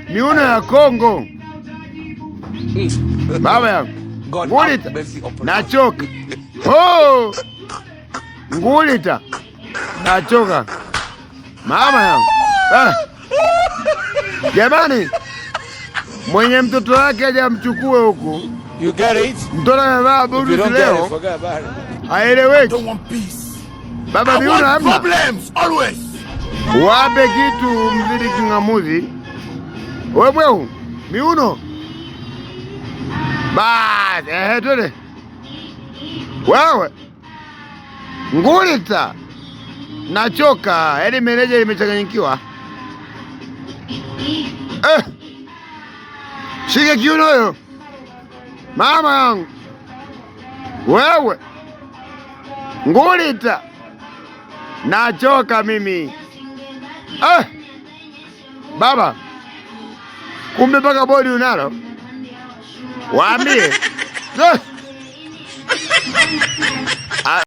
Miuno ya Kongo. Baba yangu. Ngulita. Nachoka. Oh! Ngulita. Nachoka. Mama yangu. Jamani. Mwenye mtoto wake aje amchukue huku. You get it? Mtoto amevaa budu leo. Haeleweki. Baba miuno hamna. Problems always. Wape kitu mzidi kingamuzi. Wewe miuno. Bas, twende. Wewe. Ngulita. Nachoka, yaani meneja limechanganyikiwa. Shika kiuno hiyo. Mama yangu. Wewe. Ngulita. Nachoka mimi. Baba. Kumbe mpaka bodi unalo. Waambie.